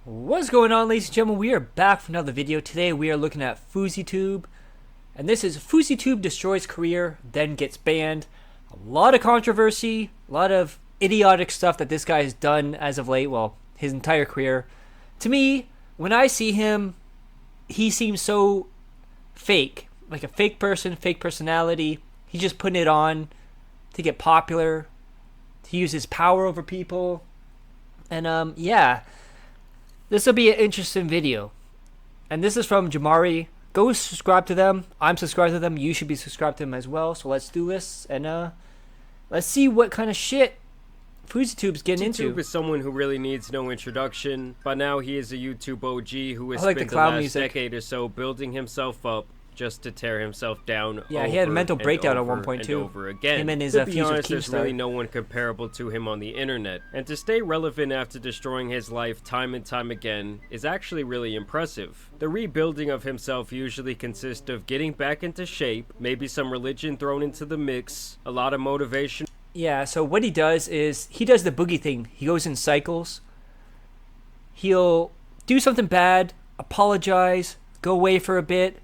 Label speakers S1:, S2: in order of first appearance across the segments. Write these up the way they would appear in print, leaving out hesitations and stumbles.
S1: What's going on, ladies and gentlemen? We are back for another video. Today we are looking at Fouseytube, and this is Fouseytube destroys career, then gets banned. A lot of controversy, a lot of idiotic stuff that this guy has done as of late, well, his entire career. To me, when I see him, he seems so fake, like a fake person, fake personality. He's just putting it on to get popular, to use his power over people, and yeah. This will be an interesting video. And this is from Jamari. Go subscribe to them. I'm subscribed to them. You should be subscribed to them as well. So let's do this. And let's see what kind of shit Fouseytube's getting into.
S2: YouTube is someone who really needs no introduction. By now he is a YouTube OG who has
S1: I like
S2: spent
S1: the
S2: the
S1: clown
S2: last
S1: music.
S2: decade or so building himself up just to tear himself down.
S1: Yeah, he had a mental breakdown at one
S2: over
S1: point
S2: and
S1: too.
S2: over again.
S1: Him and his
S2: to be
S1: future
S2: honest, there's
S1: Keemstar.
S2: really no one comparable to him on the internet. And to stay relevant after destroying his life time and time again is actually really impressive. The rebuilding of himself usually consists of getting back into shape, maybe some religion thrown into the mix, a lot of motivation.
S1: Yeah, so what he does is, he does the boogie thing. He goes in cycles. He'll do something bad, apologize, go away for a bit,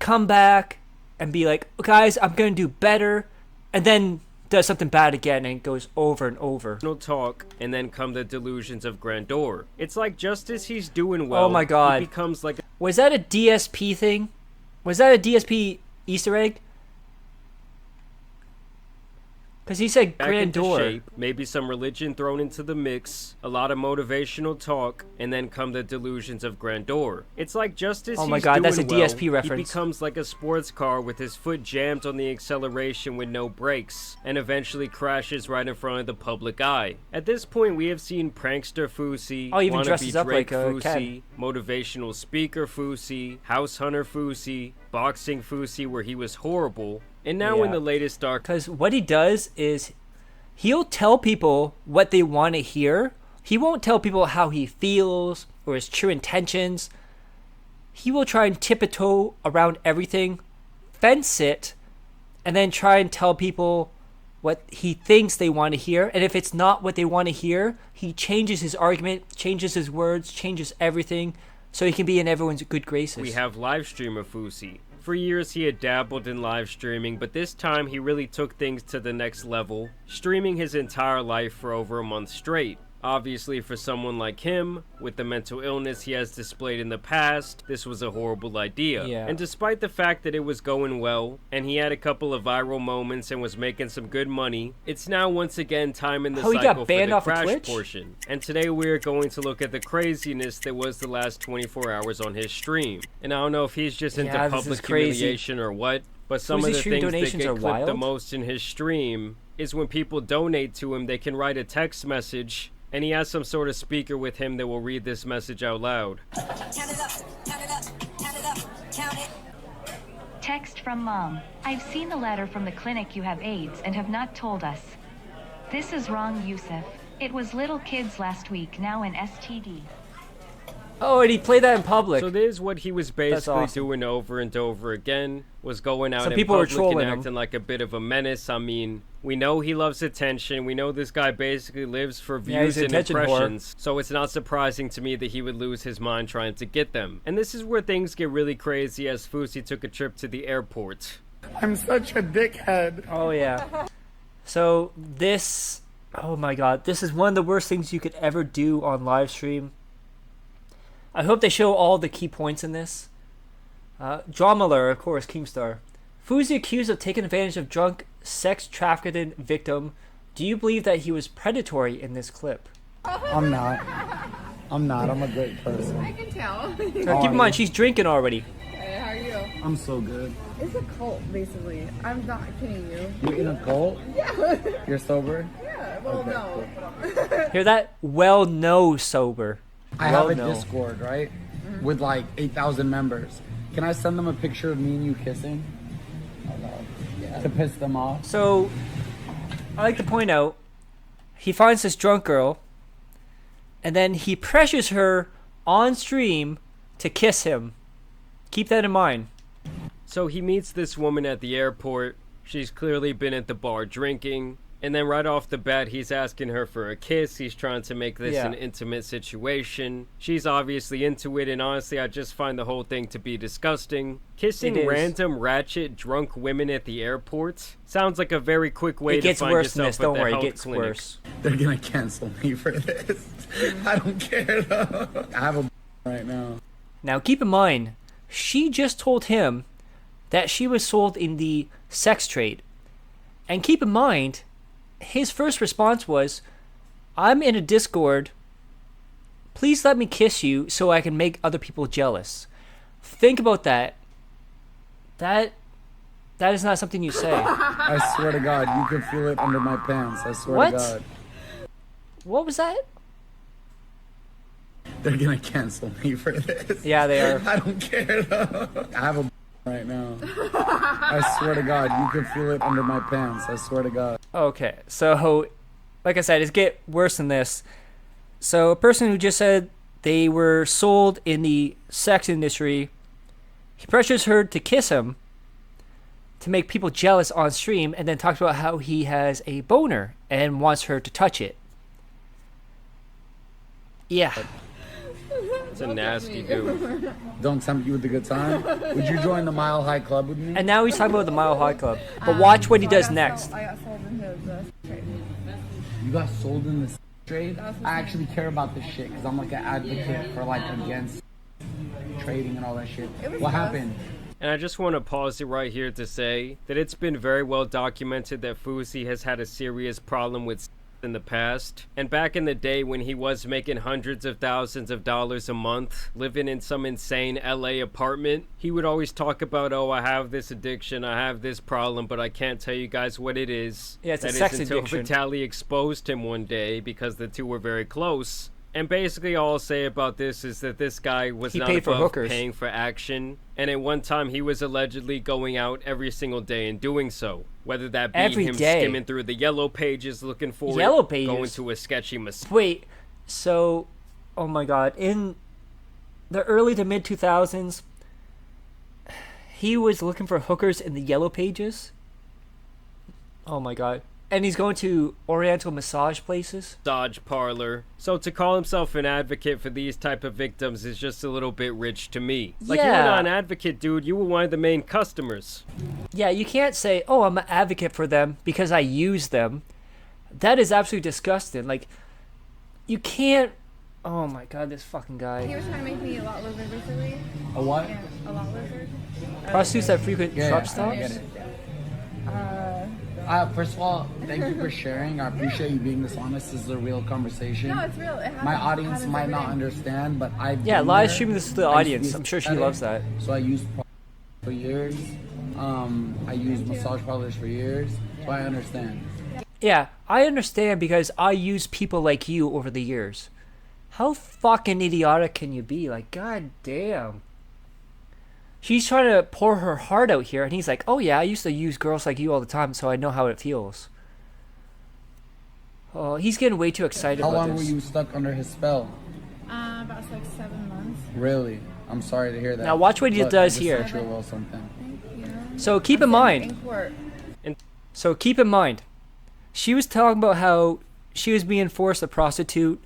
S1: come back, and be like, guys, I'm gonna do better, and then does something bad again, and it goes over and over.
S2: Talk, and then come the delusions of grandeur. It's like just as he's doing well,
S1: Oh my God.
S2: he becomes like
S1: Was that a DSP thing? Was that a DSP Easter egg? Because he said
S2: back into
S1: grandeur.
S2: shape, maybe some religion thrown into the mix, a lot of motivational talk, and then come the delusions of grandeur. It's like just as
S1: Oh my
S2: he's
S1: God,
S2: doing
S1: that's a
S2: well,
S1: DSP
S2: he
S1: reference.
S2: becomes like a sports car with his foot jammed on the acceleration with no brakes, and eventually crashes right in front of the public eye. At this point, we have seen prankster Fousey,
S1: Oh, he even
S2: wannabe
S1: dresses up
S2: Drake
S1: like a
S2: Fousey, motivational speaker Fousey, house hunter Fousey, boxing Fousey where he was horrible, and now in
S1: Yeah.
S2: the latest dark.
S1: Because what he does is, he'll tell people what they want to hear. He won't tell people how he feels or his true intentions. He will try and tiptoe around everything, fence it, and then try and tell people what he thinks they want to hear. And if it's not what they want to hear, he changes his argument, changes his words, changes everything, so he can be in everyone's good graces.
S2: We have Livestream of Fousey. For years he had dabbled in live streaming, but this time he really took things to the next level, streaming his entire life for over a month straight. Obviously, for someone like him, with the mental illness he has displayed in the past, this was a horrible idea.
S1: Yeah.
S2: And despite the fact that it was going well, and he had a couple of viral moments and was making some good money, it's now once again time in the
S1: Oh, he got
S2: cycle for
S1: banned
S2: the
S1: off of
S2: crash
S1: Twitch?
S2: portion. And today we're going to look at the craziness that was the last 24 hours on his stream. And I don't know if he's just into
S1: Yeah, this is
S2: public
S1: crazy.
S2: humiliation or what, but some
S1: Fousey
S2: of the
S1: stream
S2: things that
S1: donations
S2: get
S1: are
S2: clipped the
S1: wild.
S2: most in his stream is when people donate to him, they can write a text message, and he has some sort of speaker with him that will read this message out loud.
S3: Count it up, count it up, count it up, count it.
S4: Text from Mom. I've seen the letter from the clinic you have AIDS and have not told us. This is wrong, Yusuf. It was little kids last week, now an STD.
S1: Oh, and he played that in public.
S2: So this is what he was basically
S1: awesome.
S2: doing over and over again, was going out
S1: Some
S2: in
S1: people were
S2: public
S1: trolling
S2: and
S1: him.
S2: acting like a bit of a menace. I mean, we know he loves attention. We know this guy basically lives for
S1: Yeah, he's
S2: views
S1: an
S2: and
S1: attention whore.
S2: impressions. So it's not surprising to me that he would lose his mind trying to get them. And this is where things get really crazy as Fousey took a trip to the airport.
S5: I'm such a dickhead.
S1: Oh yeah. So this, oh my God, this is one of the worst things you could ever do on live stream. I hope they show all the key points in this. Dramaler, of course, Keemstar. Fousey accused of taking advantage of drunk sex trafficking victim. Do you believe that he was predatory in this clip?
S5: I'm not. I'm a great person.
S6: I can tell.
S1: Now, keep in mind, she's drinking already.
S6: Hey, how are you?
S5: I'm so good.
S6: It's a cult, basically. I'm not kidding you.
S5: You're in a cult?
S6: Yeah.
S5: You're sober?
S6: Yeah, well,
S5: Okay,
S6: no.
S1: Hear that? Well, no, sober.
S5: I have a
S1: no.
S5: Discord, right? With like 8,000 members. Can I send them a picture of me and you kissing? To piss them off?
S1: So, I like to point out, he finds this drunk girl, and then he pressures her on stream to kiss him. Keep that in mind.
S2: So he meets this woman at the airport. She's clearly been at the bar drinking, And then right off the bat, he's asking her for a kiss. He's trying to make this
S1: Yeah.
S2: an intimate situation. She's obviously into it, and honestly, I just find the whole thing to be disgusting. Kissing
S1: It is.
S2: random, ratchet, drunk women at the airport sounds like a very quick way
S1: It
S2: to
S1: gets
S2: find
S1: worse than
S2: yourself
S1: this.
S2: at
S1: Don't
S2: the
S1: worry, it
S2: health
S1: gets
S2: clinic.
S1: worse.
S5: They're gonna cancel me for this. I don't care though. I have a right now.
S1: Now, keep in mind, she just told him that she was sold in the sex trade. And keep in mind, his first response was, I'm in a Discord. Please let me kiss you so I can make other people jealous. Think about that. That is not something you say.
S5: I swear to God, you can feel it under my pants. I swear
S1: What?
S5: to God.
S1: What was that?
S5: They're gonna cancel me for this.
S1: Yeah, they are.
S5: I don't care though. I have a right now. I swear to God, you can feel it under my pants. I swear to God.
S1: Okay, so like I said, it's get worse than this. So a person who just said they were sold in the sex industry, he pressures her to kiss him to make people jealous on stream, and then talks about how he has a boner and wants her to touch it. Yeah.
S2: It's a nasty dude.
S5: Don't tempt you with a good time. Would you join the Mile High Club with me?
S1: And now he's talking about the Mile High Club. But watch what he does
S6: I
S1: next.
S6: got sold into the trade.
S5: You got sold in the trade? I actually care about this shit because I'm like an advocate for like against trading and all that shit. What happened?
S2: And I just want to pause it right here to say that it's been very well documented that Fousey has had a serious problem with in the past. And back in the day when he was making hundreds of thousands of dollars a month, living in some insane LA apartment, he would always talk about, oh, I have this addiction, I have this problem, but I can't tell you guys what it is.
S1: Yeah, it's a
S2: That
S1: sex
S2: is until
S1: addiction.
S2: Vitaly exposed him one day because the two were very close. And basically all I'll say about this is that this guy was
S1: He
S2: not
S1: paid for
S2: above
S1: hookers.
S2: paying for action. And at one time he was allegedly going out every single day and doing so. Whether that be
S1: Every
S2: him
S1: day.
S2: skimming through the yellow pages looking for
S1: Yellow
S2: it,
S1: pages?
S2: going to a sketchy massage.
S1: Wait, so, oh my god, in the early to mid 2000s, he was looking for hookers in the yellow pages? Oh my god. And he's going to oriental massage places?
S2: Massage parlor. So to call himself an advocate for these type of victims is just a little bit rich to me. Like, you were
S1: Yeah.
S2: not an advocate, dude. You were one of the main customers.
S1: Yeah, you can't say, oh, I'm an advocate for them because I use them. That is absolutely disgusting. Like, you can't... Oh my god, this fucking
S6: He
S1: guy.
S6: was trying to make me a lot lizard recently.
S5: A what?
S6: And a lot lizard.
S1: Prostitutes that frequent
S5: Yeah,
S1: truck
S5: I
S1: stops?
S5: get it. First of all, thank you for sharing. I appreciate you being this honest. This is a real conversation.
S6: No, it's real. It happens.
S5: My
S6: It
S5: audience
S6: happens
S5: might
S6: every
S5: not
S6: day.
S5: understand, but I've
S1: Yeah,
S5: been
S1: live
S5: there.
S1: streaming this to the
S5: I used to
S1: audience.
S5: be
S1: I'm sure she
S5: better.
S1: loves that.
S5: So I used for years. I used massage parlors for years, so I understand.
S1: Yeah, I understand because I use people like you over the years. How fucking idiotic can you be? Like, god damn. She's trying to pour her heart out here, and he's like, oh yeah, I used to use girls like you all the time, so I know how it feels. Oh, he's getting way too excited
S5: How
S1: about
S5: long were
S1: this.
S5: you stuck under his spell?
S6: About like 7 months.
S5: Really? I'm sorry to hear that.
S1: Now watch what he
S5: Look,
S1: does
S5: I just
S1: here.
S5: sent you a little something.
S6: Thank you.
S1: So keep in mind,
S6: In court.
S1: So keep in mind, she was talking about how she was being forced a prostitute.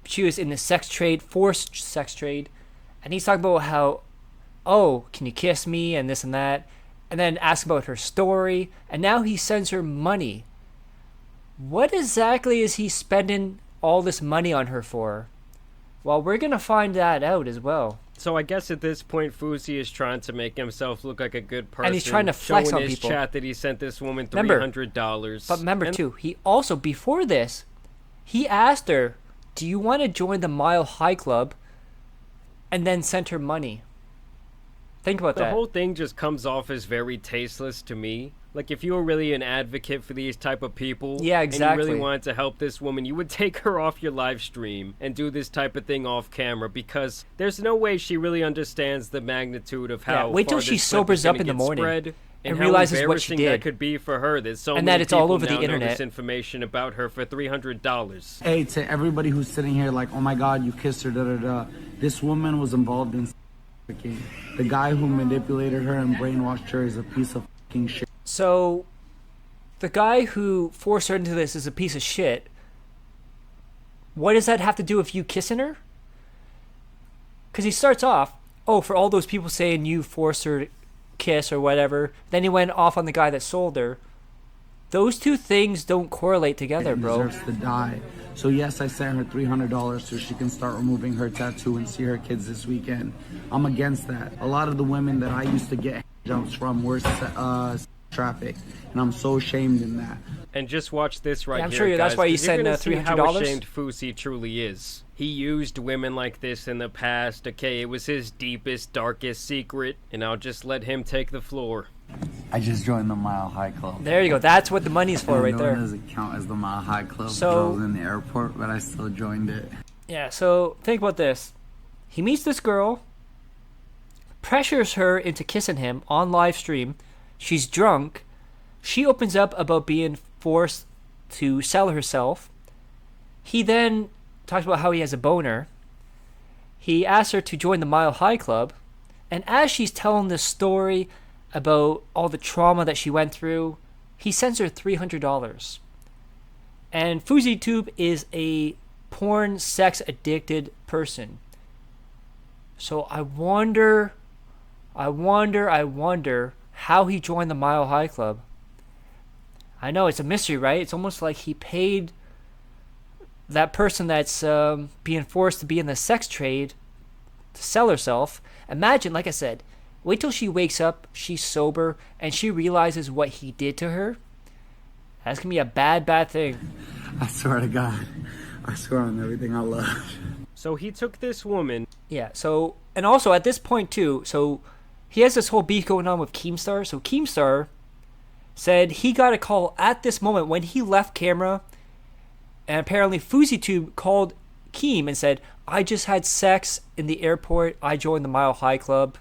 S1: She was in the sex trade, forced sex trade. And he's talking about how, oh, can you kiss me and this and that. And then ask about her story. And now he sends her money. What exactly is he spending all this money on her for? Well, we're going to find that out as well.
S2: So I guess at this point, Fousey is trying to make himself look like a good person.
S1: And he's trying to flex
S2: showing
S1: on
S2: his
S1: people.
S2: chat that he sent this woman
S1: Remember-
S2: $300.
S1: But remember
S2: And
S1: too, he also, before this, he asked her, do you want to join the Mile High Club? And then sent her money. Think about
S2: the
S1: that.
S2: whole thing just comes off as very tasteless to me. Like, if you were really an advocate for these type of people,
S1: Yeah,
S2: and you
S1: exactly.
S2: really wanted to help this woman, you would take her off your live stream and do this type of thing off camera, because there's no way she really understands the magnitude of how
S1: wait till
S2: far
S1: she
S2: this clip
S1: sobers
S2: is
S1: up
S2: gonna
S1: in the
S2: get
S1: morning
S2: spread,
S1: and
S2: how
S1: realizes what she
S2: embarrassing
S1: did.
S2: that could be for her. There's so
S1: And
S2: many
S1: that it's all
S2: people
S1: over the
S2: now know
S1: internet.
S2: this information about her for $300.
S5: Hey, to everybody who's sitting here like, oh my god, you kissed her, da da da. This woman was involved in trafficking. The guy who manipulated her and brainwashed her is a piece of fucking shit.
S1: So, the guy who forced her into this is a piece of shit, what does that have to do with you kissing her? Because he starts off, oh, for all those people saying you forced her to kiss or whatever. Then he went off on the guy that sold her. Those two things don't correlate together, bro.
S5: Deserves to die. So yes, I sent her $300 so she can start removing her tattoo and see her kids this weekend. I'm against that. A lot of the women that I used to get jumps from were trafficked, and I'm so ashamed in that.
S2: And just watch this right
S1: I'm
S2: here,
S1: sure
S2: guys,
S1: that's why you
S2: 'cause you're
S1: said
S2: gonna see
S1: $300.
S2: how ashamed Fousey truly is. He used women like this in the past, okay? It was his deepest, darkest secret, and I'll just let him take the floor.
S5: I just joined the Mile High Club.
S1: There you go. That's what the money's for right there.
S5: It doesn't count as the Mile High Club.
S1: So-
S5: I was in the airport, but I still joined it.
S1: Yeah, so think about this. He meets this girl, pressures her into kissing him on live stream. She's drunk. She opens up about being forced to sell herself. He then talks about how he has a boner. He asks her to join the Mile High Club. And as she's telling this story about all the trauma that she went through, he sends her $300. And Fouseytube is a porn sex addicted person. So I wonder how he joined the Mile High Club. I know it's a mystery, right? It's almost like he paid that person that's being forced to be in the sex trade to sell herself. Imagine, like I said, wait till she wakes up, she's sober, and she realizes what he did to her. That's gonna be a bad, bad thing.
S5: I swear to God. I swear on everything I love.
S2: So he took this woman.
S1: Yeah, so, and also at this point too, so he has this whole beef going on with Keemstar. So Keemstar said he got a call at this moment when he left camera, and apparently Fouseytube called Keem and said, I just had sex in the airport, I joined the Mile High Club.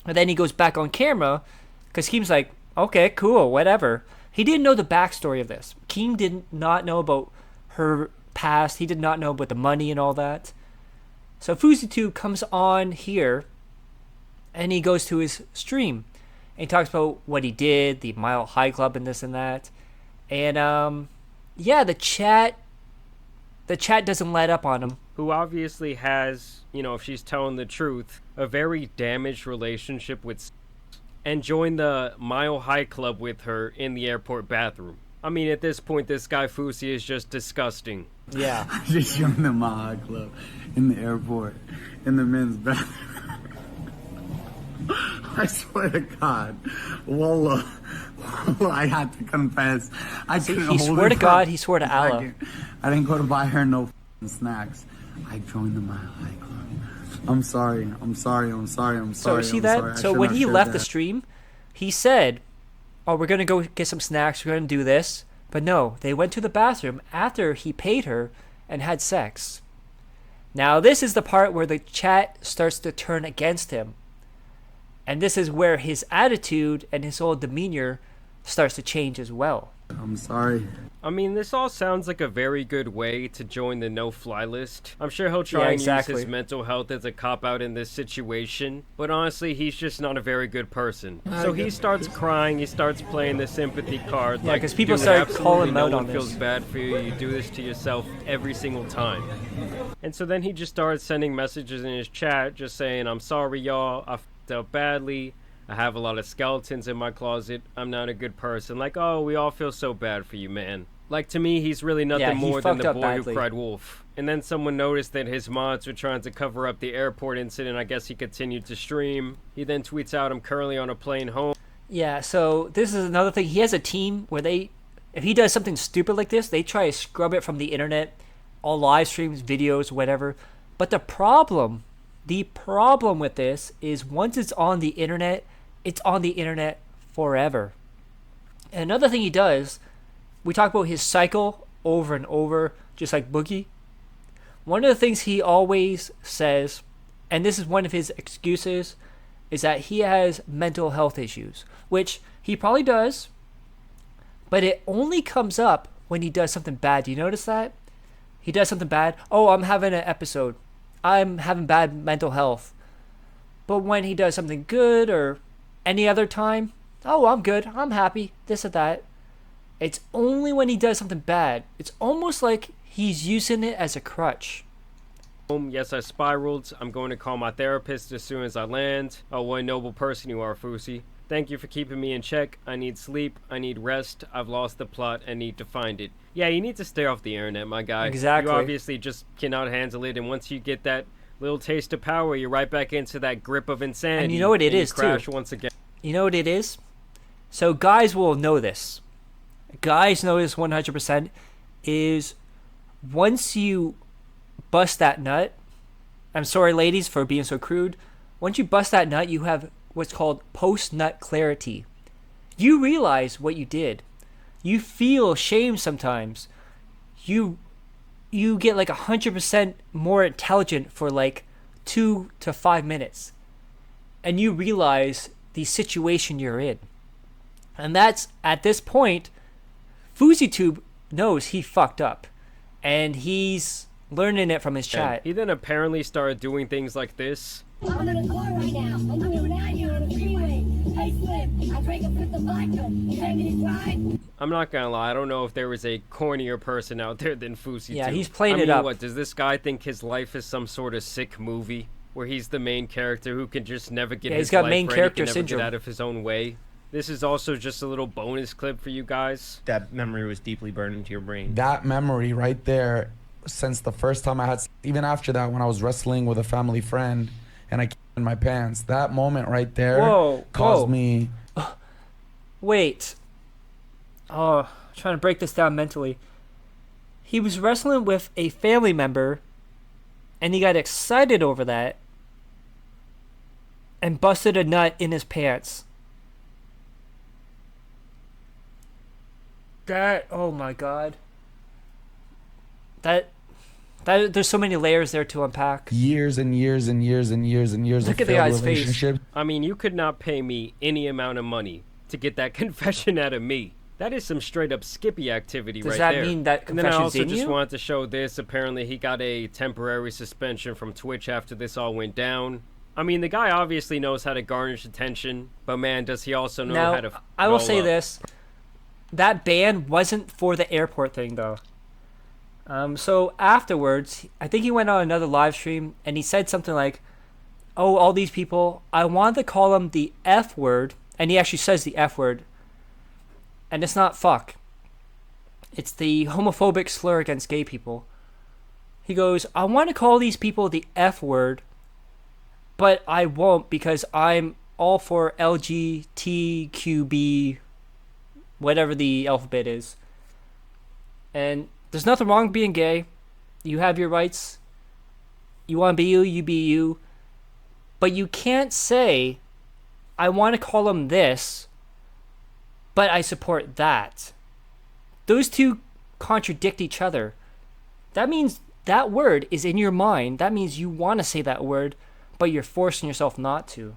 S1: And then he goes back on camera, because Keem's like, okay, cool, whatever. He didn't know the backstory of this. Keem did not know about her past, he did not know about the money and all that. So Fouseytube comes on here, and he goes to his stream. And he talks about what he did, the Mile High Club and this and that. And, yeah, the chat doesn't let up on him.
S2: Who obviously has, you know, if she's telling the truth, a very damaged relationship with, and joined the Mile High Club with her in the airport bathroom. I mean, at this point, this guy Fousey is just disgusting.
S1: Yeah.
S5: I just joined the Mile High Club in the airport, in the men's bathroom. I swear to God, Wallah, I had to confess. I couldn't
S1: He
S5: hold
S1: swore
S5: it
S1: to
S5: for
S1: God,
S5: a
S1: he swore to
S5: second.
S1: Allah.
S5: I didn't go to buy her no snacks. I joined the Mile High Club. I'm sorry.
S1: So see that? So when he left the stream, he said, oh, we're going to go get some snacks, we're going to do this. But no, they went to the bathroom after he paid her and had sex. Now this is the part where the chat starts to turn against him. And this is where his attitude and his whole demeanor starts to change as well.
S5: I'm sorry.
S2: I mean, this all sounds like a very good way to join the no-fly list. I'm sure he'll try and
S1: exactly.
S2: use his mental health as a cop-out in this situation, but honestly, he's just not a very good person. So he starts crying, he starts playing the sympathy card.
S1: Yeah,
S2: like,
S1: 'cause people
S2: dude,
S1: started
S2: absolutely
S1: calling him out
S2: no
S1: on
S2: one
S1: this.
S2: feels bad for you, you do this to yourself every single time. And so then he just started sending messages in his chat, just saying, I'm sorry, y'all, I f***ed up badly. I have a lot of skeletons in my closet. I'm not a good person. Like, oh, we all feel so bad for you, man. Like, to me, he's really nothing
S1: he
S2: more than
S1: fucked
S2: the
S1: up
S2: boy
S1: badly.
S2: who cried wolf. And then someone noticed that his mods were trying to cover up the airport incident. I guess he continued to stream. He then tweets out, I'm currently on a plane home.
S1: Yeah, so this is another thing. He has a team where if he does something stupid like this, they try to scrub it from the internet, all live streams, videos, whatever. But the problem with this is once it's on the internet, it's on the internet forever. And another thing he does, we talk about his cycle over and over, just like Boogie. One of the things he always says, and this is one of his excuses, is that he has mental health issues, which he probably does, but it only comes up when he does something bad. Do you notice that? He does something bad. Oh, I'm having an episode. I'm having bad mental health. But when he does something good or any other time, oh, I'm good, I'm happy, this or that. It's only when he does something bad. It's almost like he's using it as a crutch.
S2: Yes, I spiraled. I'm going to call my therapist as soon as I land. Oh, what a noble person you are, Fousey. Thank you for keeping me in check. I need sleep. I need rest. I've lost the plot and need to find it. Yeah, you need to stay off the internet, my guy.
S1: Exactly.
S2: You obviously just cannot handle it, and once you get that little taste of power, you're right back into that grip of insanity.
S1: And you know what it is,
S2: you crash
S1: too.
S2: once again.
S1: You know what it is? So guys will know this. Guys know this 100%, is once you bust that nut, I'm sorry ladies for being so crude, once you bust that nut, you have what's called post-nut clarity. You realize what you did. You feel shame sometimes. You get like 100% more intelligent for like 2 to 5 minutes. And you realize the situation you're in. And that's, at this point, Fouseytube knows he fucked up. And he's learning it from his chat.
S2: He then apparently started doing things like this.
S7: I'm in a car right now. I'm coming down here on the freeway. Hey, Slim, I drank a fifth of vodka. You have any pride?
S2: I'm not gonna lie, I don't know if there was a cornier person out there than Fouseytube.
S1: Yeah, he's playing
S2: I mean,
S1: it up.
S2: What, does this guy think his life is some sort of sick movie where he's the main character who can just never get
S1: Yeah,
S2: his
S1: he's got
S2: life
S1: main
S2: right,
S1: character
S2: he can never
S1: syndrome.
S2: get out of his own way? This is also just a little bonus clip for you guys.
S8: That memory was deeply burned into your brain.
S5: That memory right there, since the first time I had, even after that, when I was wrestling with a family friend and I in my pants, that moment right there caused me.
S1: Wait. Oh, I'm trying to break this down mentally. He was wrestling with a family member, and he got excited over that, and busted a nut in his pants. That, oh my god. That there's so many layers there to unpack.
S5: Years and years and years and years and years
S1: Look
S5: of
S1: at the
S5: failed
S1: guy's face.
S5: relationships.
S2: I mean, you could not pay me any amount of money to get that confession out of me. That is some straight up Skippy activity
S1: Does
S2: right
S1: that
S2: there.
S1: mean that
S2: And then I
S1: confession's
S2: also
S1: in
S2: just
S1: you?
S2: wanted to show this. Apparently, he got a temporary suspension from Twitch after this all went down. I mean, the guy obviously knows how to garnish attention, but man, does he also know how to.
S1: I will
S2: roll
S1: say
S2: up.
S1: this: that ban wasn't for the airport thing, though. So afterwards, I think he went on another live stream and he said something like, "Oh, all these people, I wanted to call them the F word," and he actually says the F word, and it's not fuck. It's the homophobic slur against gay people. He goes, "I want to call these people the F word, but I won't because I'm all for LGTQB, whatever the alphabet is. And there's nothing wrong with being gay. You have your rights. You want to be you, you be you. But you can't say, I want to call them this, but I support that." Those two contradict each other. That means that word is in your mind. That means you want to say that word, but you're forcing yourself not to.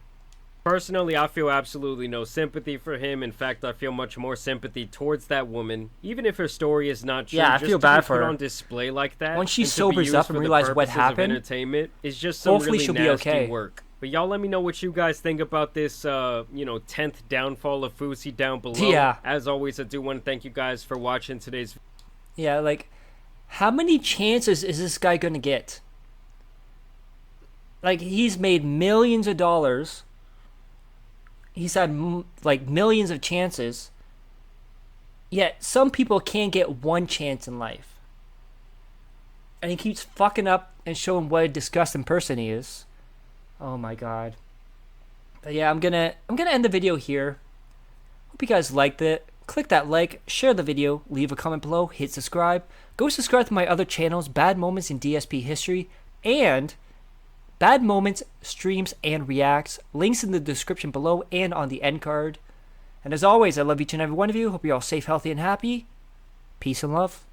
S2: Personally, I feel absolutely no sympathy for him. In fact, I feel much more sympathy towards that woman, even if her story is not true.
S1: Yeah, I
S2: just
S1: feel
S2: to
S1: bad
S2: be
S1: for
S2: put
S1: her.
S2: on display like that.
S1: Once she
S2: and to be
S1: sobers
S2: used
S1: up
S2: for
S1: and
S2: the
S1: realizes what
S2: purposes of
S1: happened,
S2: entertainment is just some
S1: hopefully
S2: really
S1: she'll be
S2: nasty
S1: okay.
S2: work. But y'all let me know what you guys think about this, 10th downfall of Fousey down below.
S1: Yeah.
S2: As always, I do want to thank you guys for watching today's video.
S1: Yeah, like, how many chances is this guy gonna get? Like, he's made millions of dollars. He's had, millions of chances. Yet, some people can't get one chance in life. And he keeps fucking up and showing what a disgusting person he is. Oh my god. But yeah, I'm gonna end the video here. Hope you guys liked it. Click that like, share the video, leave a comment below, hit subscribe. Go subscribe to my other channels, Bad Moments in DSP History, and Bad Moments, Streams, and Reacts. Links in the description below and on the end card. And as always, I love each and every one of you. Hope you're all safe, healthy, and happy. Peace and love.